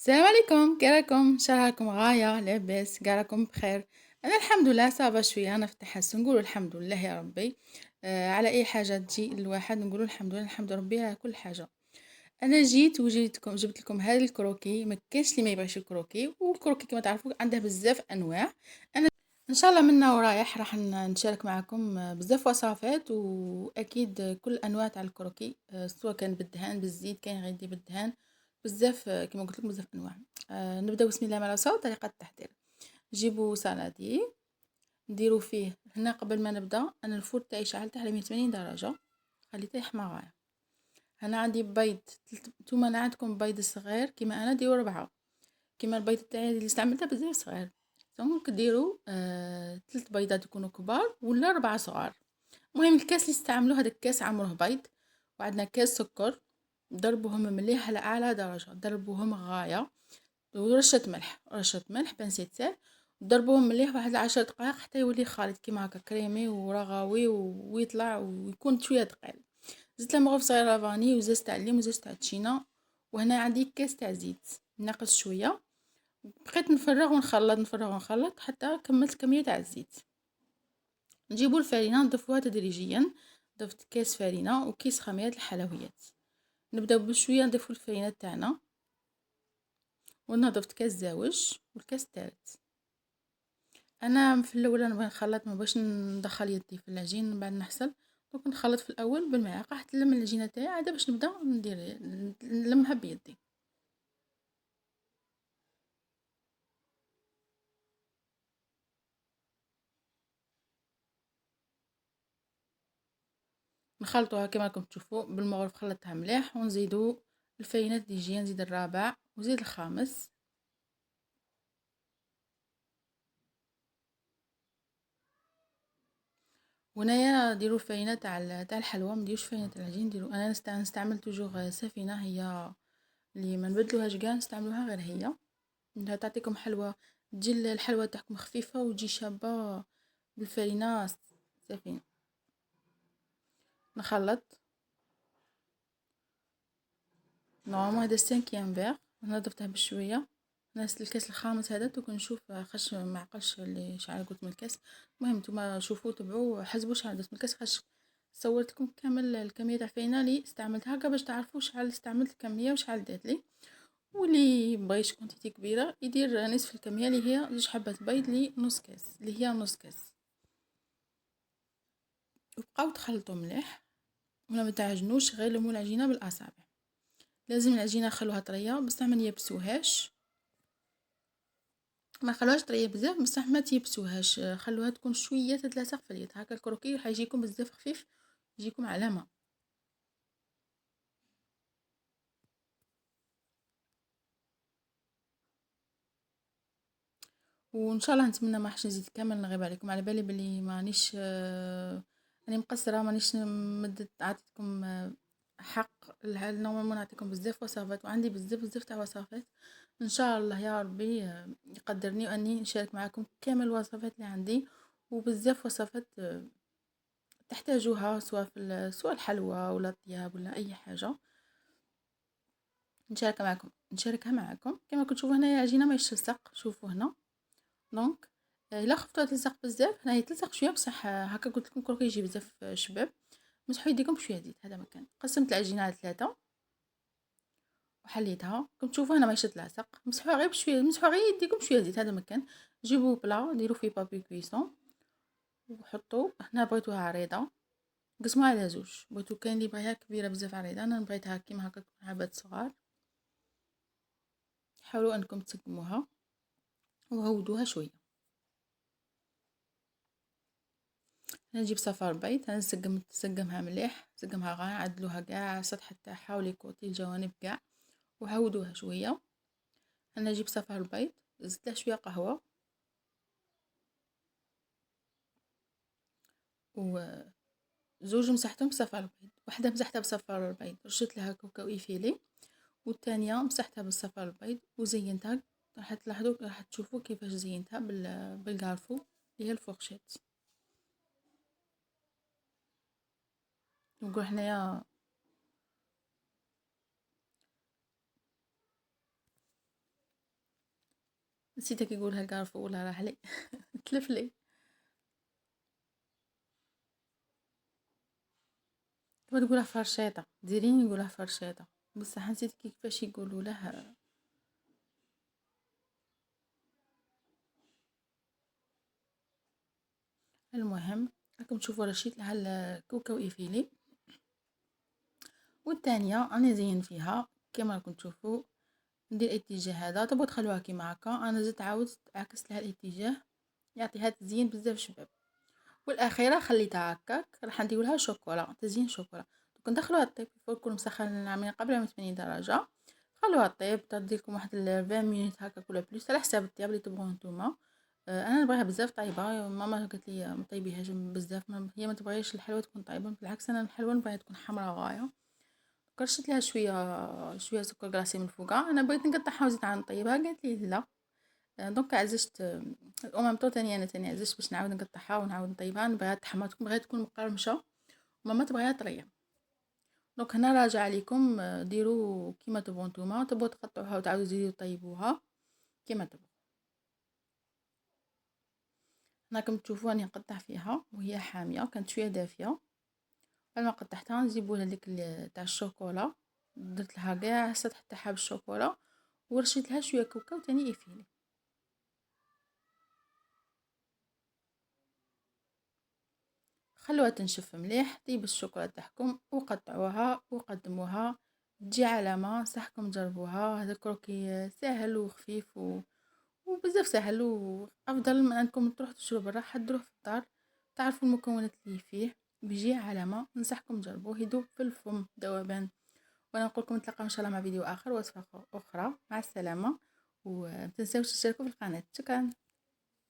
السلام عليكم، كي راكم؟ ان شاء الله راكم غايه لاباس، كاع راكم بخير. انا الحمد لله صافا شويه، انا في التحسن، نقولوا الحمد لله يا ربي. على اي حاجه تجي الواحد نقولوا الحمد لله، الحمد ربي على كل حاجه. انا جبت لكم هذا الكروكي، ما كاينش اللي ما يبغيش الكروكي، والكروكي كما تعرفوا عنده بزاف انواع. انا ان شاء الله منا ورايح راح نشارك معكم بزاف وصفات، واكيد كل انواع تاع الكروكي، سواء كان بالدهان بالزيت، كاين غير يدي بالدهان. بزاف كما قلت لكم بزاف انواع. نبداو بسم الله الرحمن الرحيم. طريقه التحضير: جيبوا صناديق، نديروا فيه هنا. قبل ما نبدا انا الفور تاعي شعلته على 180 درجه، خليته يحمى غايه. هنا عندي بيض، نتوما انا عندكم بيض صغير كيما انا ديروا 4، كيما البيض تاعي اللي استعملته بزاف صغير. دونك ديروا 3 بيضات يكونوا كبار ولا 4 صغار. المهم الكاس اللي استعملوه هذاك الكاس عمره بيض، وعندنا كاس سكر، ضربوهم مليح على اعلى درجه، ضربوهم غايه، ورشه ملح، رشه ملح بنسيت سال. ضربوهم مليح واحد 10 دقائق حتى يولي خالط كيما هكا كريمي ورغوي ويطلع ويكون شويه ثقيل. زدت له مغرف صغيره فاني، وزاز تاع الليم، وزاز تاع التشينا. وهنا عندي كاس تاع زيت ناقص شويه. بقيت نفرغ ونخلط، نفرغ ونخلط حتى كملت كميه تاع الزيت. نجيبوا الفرينه نضيفوها تدريجيا. ضفت كاس فرينه وكيس خميره الحلويات. نبداو بشويه نضيفوا الفرينه تاعنا، وهنا ضفت كاس زاوج والكاس الثالث. انا في الاول نبغي نخلط، ما باش ندخل يدي في العجين من بعد نحصل. دونك نخلط في الاول بالمعلقه حتى نلم العجينه تاعي، عاد باش نبدا ندير نلمها بيدي. نخلطوها كما راكم تشوفوا بالمغرف، خلطتها مليح. ونزيدو الفرينه تدريجيا، نزيد الرابع وزيد الخامس. وهنايا ديروا الفرينه تاع الحلوى، ما ديروش فرينه العجين. ديروا، انا نستعمل توجور سفينه، هي اللي ما نبدلوهاش كاع، نستعملوها غير هي. انها تعطيكم حلوى، تجي الحلوى تاعكم خفيفه وتجي شابه بالفرينه سفينه. نخلط نورمال هذا 5 فيغ، انا ضفتها بشويه. ناس الكاس الخامس هذا توك نشوف خش ما عقلش اللي شحال قلت من الكاس. المهم نتوما شوفوا تبعوا حسبوا شحال درت من الكاس، خش صورت لكم كامل الكميه تاع الفرينه اللي استعملتها، هكا باش تعرفوا شحال استعملت الكميه وشحال دات لي. واللي بغيش كونتيتي كبيره يدير نصف الكميه اللي هي 2 حبات بيض لي نص كاس، اللي هي نص كاس. وبقاو تخلطوا مليح ولا ما تعجنوش، غير لموا العجينه بالاصابع. لازم العجينه خلوها طريه بصح ما يبسوهاش، ما خلوهاش طريه بزاف بصح ما تيبسوهاش، خلوها تكون شويه تتلاصق في اليد، هكا الكروكي حيجيكم بزاف خفيف، يجيكم علامه. وان شاء الله نتمنى ما حش نزيد كامل نغيب عليكم، على بالي بلي مانيش راني مقصره، مانيش مدت عطيتكم حق. نورمالمون نعطيكم بزاف وصفات، وعندي بزاف تاع وصفات. ان شاء الله يا ربي يقدرني واني نشارك معكم كامل الوصفات اللي عندي، وبزاف وصفات تحتاجوها، سواء سواء الحلوى ولا الطياب ولا اي حاجه نشاركها معكم. كما كتشوفوا هنايا العجينه ما تلصق، شوفوا هنا. دونك الا خفتوها تلصق بزاف، هنا تلصق شويه بصح هكا قلت لكم كروكي يجي بزاف شباب. مسحوا يديكم بشويه زيت، هذا مكان. قسمت العجينه على 3 وحليتها، كنت تشوفوا هنا ماهيش تلاصق. مسحوها غير بشويه، مسحوا غير يديكم بشويه زيت، هذا مكان. جيبوا بلا ديروا فيه بابي كويسون وحطوا هنا. بغيتوها عريضه قسموها على 2، بغيتو كاين اللي بغيها كبيره بزاف عريضه، انا بغيتها كيما هكا حبات صغار. حاولوا انكم تسقموها وهودوها شويه. نجيب صفار بيض، نسقمها مليح، نسقمها غا، عدلوها كاع السطح تاعها وليكوتي الجوانب كاع، وهودوها شويه. انا نجيب صفار البيض، زدت له شويه قهوه، وزوج مسحتهم بصفار البيض، وحده مسحتها بصفار البيض رشيت لها كاكاو ايفيلي، والثانيه مسحتها بالصفار البيض وزينتها. راح تلاحظوا، راح تشوفوا كيفاش زينتها بالكارفو اللي هي الفورشيت. نقول حنايا نسيتك يقولها الكارفو ولا راح لي تلف لي. كيف تقولها فرشاطة، ديريني نقولها فرشاطة، بصح نسيت كيفاش يقولوا لها. المهم راكم تشوفوا رشيت لها الكاوكاو ايفيلي، والثانيه راني زين فيها كما راكم تشوفوا. ندير الاتجاه هذا، تبغوا تخلوها كيما هكا، انا زدت عاودت عكست لها الاتجاه يعطيها تزيين بزاف شباب. والاخيره خليتها هكاك، راح ندير لها شوكولا، تزيين شوكولا. دوك ندخلوها طيب فوق كل مسخن من قبل 180 درجه، خلوها طيب تدي لكم واحد 20 مينوت هكاك ولا بلوس على حساب الطياب اللي تبغوه نتوما. انا نبغيها بزاف طيبه، ماما قالت لي ما طيبيهاش بزاف، هي ما تبغيش الحلوه تكون طيبه، بالعكس انا الحلوه نبغيها تكون حمراء غايه. رشيت لها شويه سكر كلاصي من فوقها، انا بغيت نقطعها وزيد عاد نطيبها، قالت لي لا. دونك عزجت او ميم طون تاني انا تاني عزجت باش نعاود نقطعها ونعاود نطيبها، نبغيها تحمر، بغيت تكون مقرمشه وماما تبغيها طريه. دونك هنا راجع عليكم، ديروا كيما تبغوا نتوما، تبغوا تقطعوها وتعاودوا تزيدوا طيبوها كيما تبغوا. راكم تشوفوا راني نقطع فيها وهي حاميه، كانت شويه دافيه، لما قطعتها نجيبوا هذيك تاع الشوكولا، درت لها كاع السطح تاعها بالشوكولا، ورشيت لها شويه كاوكاو تاني يفيلي. خلوها تنشف مليح، طيب الشوكولا تاعكم وقطعوها وقدموها، تجي علامة، نصحكم تجربوها. هذا كروكي سهل وخفيف وبزاف سهل، وافضل من انكم تروحوا تشربوا برا، حضروه في الدار، تعرفوا المكونات اللي فيه، بيجي علامة. ننصحكم تجربوه، يذوب في الفم ذوبان. وانا نقول لكم نتلاقاو ان شاء الله مع فيديو اخر، وصفة اخرى. مع السلامة، ومتنساوش تشتركوا في القناة. شكرا.